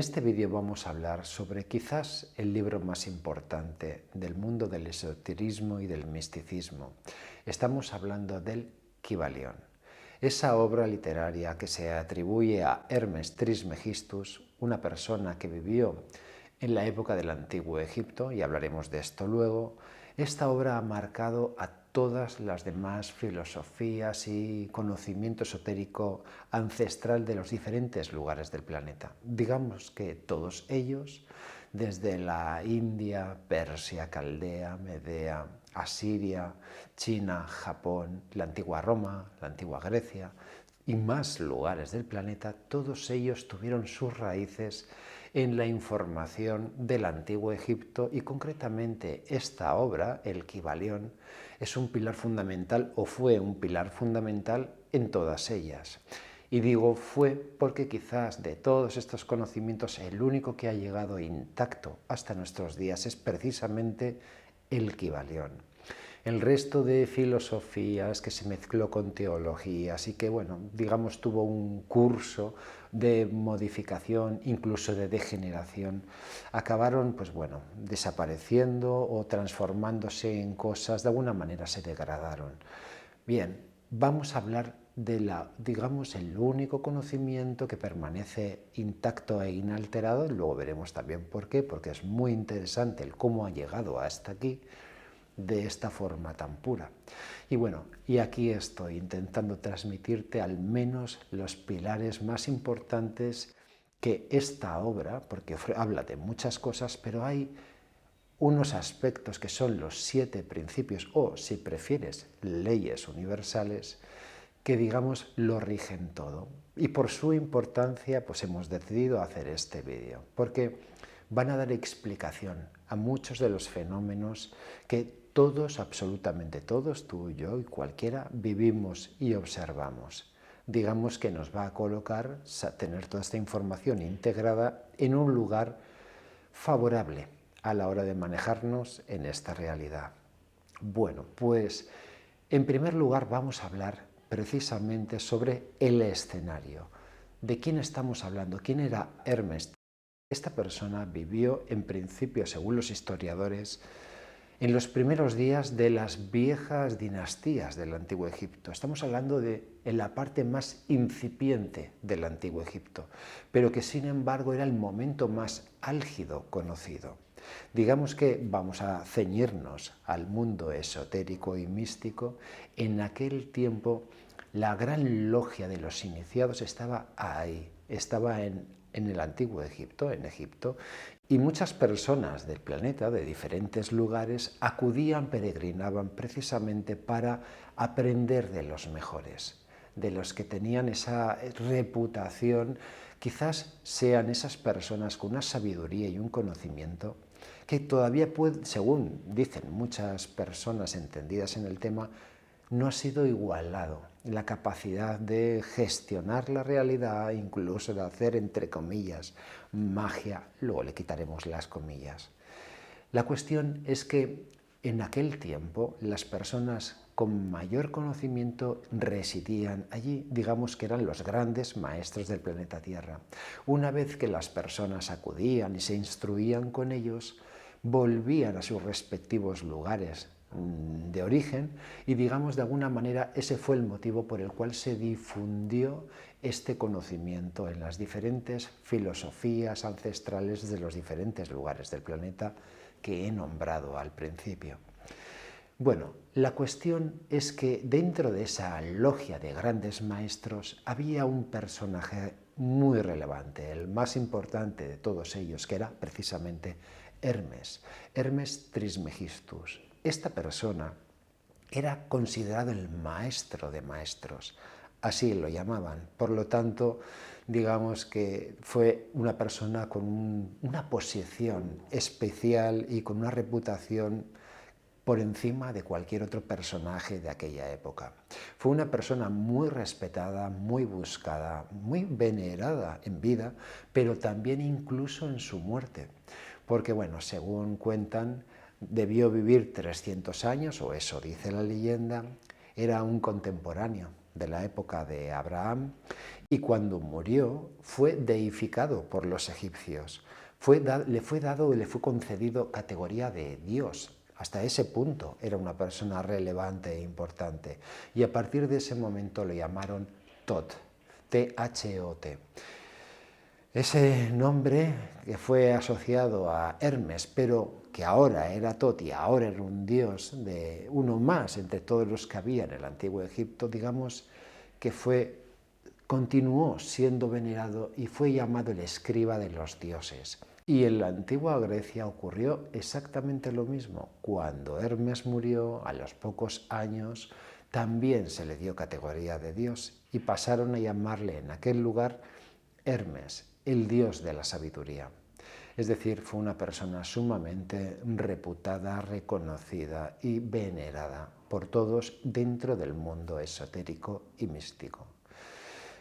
este vídeo vamos a hablar sobre quizás el libro más importante del mundo del esoterismo y del misticismo. Estamos hablando del Kybalión, esa obra literaria que se atribuye a Hermes Trismegistus, una persona que vivió en la época del Antiguo Egipto, y hablaremos de esto luego. Esta obra ha marcado a todas las demás filosofías y conocimiento esotérico ancestral de los diferentes lugares del planeta. Digamos que todos ellos, desde la India, Persia, Caldea, Medea, Asiria, China, Japón, la antigua Roma, la antigua Grecia y más lugares del planeta, todos ellos tuvieron sus raíces en la información del Antiguo Egipto, y concretamente esta obra, el Kybalión, es un pilar fundamental, o fue un pilar fundamental en todas ellas. Y digo fue porque quizás de todos estos conocimientos el único que ha llegado intacto hasta nuestros días es precisamente el Kybalión. El resto de filosofías que se mezcló con teologías y que, bueno, digamos, tuvo un curso de modificación, incluso de degeneración, acabaron, pues bueno, desapareciendo o transformándose en cosas, de alguna manera se degradaron. Bien, vamos a hablar de digamos, el único conocimiento que permanece intacto e inalterado, y luego veremos también por qué, porque es muy interesante el cómo ha llegado hasta aquí, de esta forma tan pura. Y bueno, y aquí estoy intentando transmitirte al menos los pilares más importantes que esta obra, porque habla de muchas cosas, pero hay unos aspectos que son los 7 principios, o si prefieres, leyes universales, que digamos lo rigen todo. Y por su importancia, pues hemos decidido hacer este vídeo, porque van a dar explicación a muchos de los fenómenos que todos, absolutamente todos, tú, yo y cualquiera, vivimos y observamos. Digamos que nos va a colocar, tener toda esta información integrada en un lugar favorable a la hora de manejarnos en esta realidad. Bueno, pues en primer lugar vamos a hablar precisamente sobre el escenario. ¿De quién estamos hablando? ¿Quién era Hermes? Esta persona vivió en principio, según los historiadores, en los primeros días de las viejas dinastías del Antiguo Egipto. Estamos hablando de en la parte más incipiente del Antiguo Egipto, pero que sin embargo era el momento más álgido conocido. Digamos que vamos a ceñirnos al mundo esotérico y místico. En aquel tiempo la gran logia de los iniciados estaba ahí, estaba en el Antiguo Egipto, en Egipto, y muchas personas del planeta, de diferentes lugares, acudían, peregrinaban precisamente para aprender de los mejores, de los que tenían esa reputación. Quizás sean esas personas con una sabiduría y un conocimiento que todavía puede, según dicen muchas personas entendidas en el tema, no ha sido igualado. La capacidad de gestionar la realidad, incluso de hacer, entre comillas, magia, luego le quitaremos las comillas. La cuestión es que en aquel tiempo las personas con mayor conocimiento residían allí, digamos que eran los grandes maestros del planeta Tierra. Una vez que las personas acudían y se instruían con ellos, volvían a sus respectivos lugares de origen, y digamos de alguna manera ese fue el motivo por el cual se difundió este conocimiento en las diferentes filosofías ancestrales de los diferentes lugares del planeta que he nombrado al principio. Bueno, la cuestión es que dentro de esa logia de grandes maestros había un personaje muy relevante, el más importante de todos ellos, que era precisamente Hermes, Hermes Trismegistus. Esta persona era considerado el maestro de maestros, así lo llamaban. Por lo tanto, digamos que fue una persona con una posición especial y con una reputación por encima de cualquier otro personaje de aquella época. Fue una persona muy respetada, muy buscada, muy venerada en vida, pero también incluso en su muerte. Porque, bueno, según cuentan, debió vivir 300 años, o eso dice la leyenda. Era un contemporáneo de la época de Abraham, y cuando murió fue deificado por los egipcios. Le fue concedido categoría de Dios. Hasta ese punto era una persona relevante e importante. Y a partir de ese momento lo llamaron Tot, T-H-O-T. Ese nombre que fue asociado a Hermes, pero que ahora era Tot y ahora era un dios de uno más entre todos los que había en el antiguo Egipto, digamos que continuó siendo venerado y fue llamado el escriba de los dioses. Y en la antigua Grecia ocurrió exactamente lo mismo. Cuando Hermes murió, a los pocos años, también se le dio categoría de dios y pasaron a llamarle en aquel lugar Hermes, el dios de la sabiduría. Es decir, fue una persona sumamente reputada, reconocida y venerada por todos dentro del mundo esotérico y místico.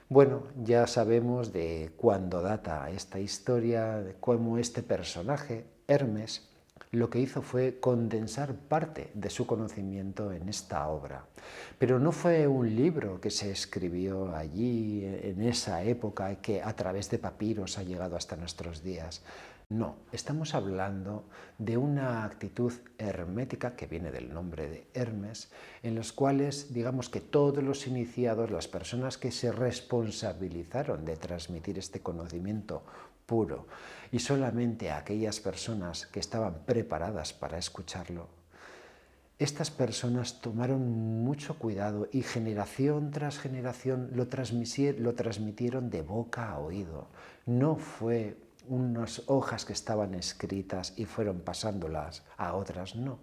Bueno, ya sabemos de cuándo data esta historia, de cómo este personaje, Hermes, lo que hizo fue condensar parte de su conocimiento en esta obra. Pero no fue un libro que se escribió allí en esa época que a través de papiros ha llegado hasta nuestros días. No, estamos hablando de una actitud hermética que viene del nombre de Hermes, en los cuales, digamos que todos los iniciados, las personas que se responsabilizaron de transmitir este conocimiento puro y solamente a aquellas personas que estaban preparadas para escucharlo, estas personas tomaron mucho cuidado y generación tras generación lo transmitieron de boca a oído. No fue unas hojas que estaban escritas y fueron pasándolas a otras, no.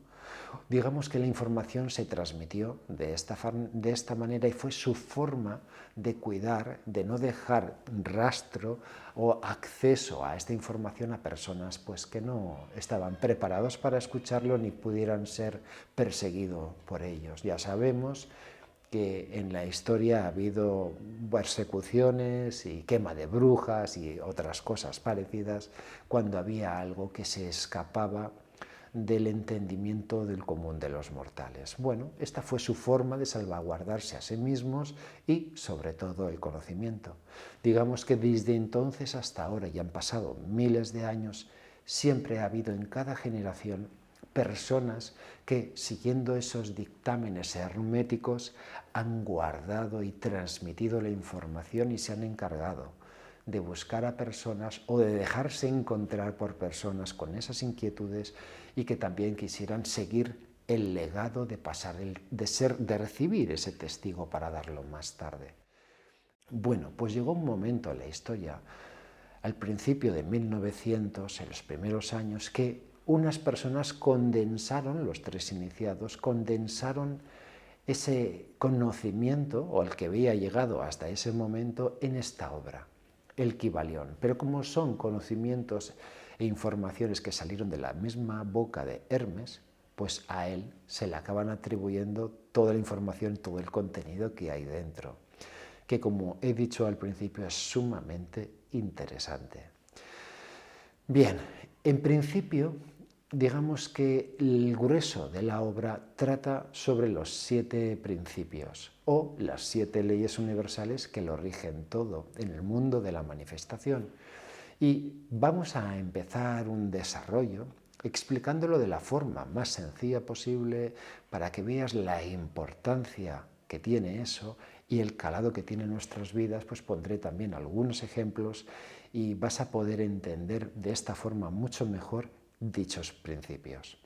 Digamos que la información se transmitió de esta manera y fue su forma de cuidar, de no dejar rastro o acceso a esta información a personas pues, que no estaban preparados para escucharlo ni pudieran ser perseguidos por ellos. Ya sabemos que en la historia ha habido persecuciones y quema de brujas y otras cosas parecidas cuando había algo que se escapaba del entendimiento del común de los mortales. Bueno, esta fue su forma de salvaguardarse a sí mismos y, sobre todo, el conocimiento. Digamos que desde entonces hasta ahora, ya han pasado miles de años, siempre ha habido en cada generación personas que, siguiendo esos dictámenes herméticos, han guardado y transmitido la información y se han encargado de buscar a personas o de dejarse encontrar por personas con esas inquietudes y que también quisieran seguir el legado de recibir ese testigo para darlo más tarde. Bueno, pues llegó un momento en la historia, al principio de 1900, en los primeros años, que unas personas condensaron, los tres iniciados, condensaron ese conocimiento, o el que había llegado hasta ese momento, en esta obra, el Kybalión. Pero como son conocimientos e informaciones que salieron de la misma boca de Hermes, pues a él se le acaban atribuyendo toda la información, todo el contenido que hay dentro, que como he dicho al principio es sumamente interesante. Bien, en principio, digamos que el grueso de la obra trata sobre los 7 principios o las 7 leyes universales que lo rigen todo en el mundo de la manifestación. Y vamos a empezar un desarrollo explicándolo de la forma más sencilla posible para que veas la importancia que tiene eso y el calado que tiene en nuestras vidas. Pues pondré también algunos ejemplos y vas a poder entender de esta forma mucho mejor dichos principios.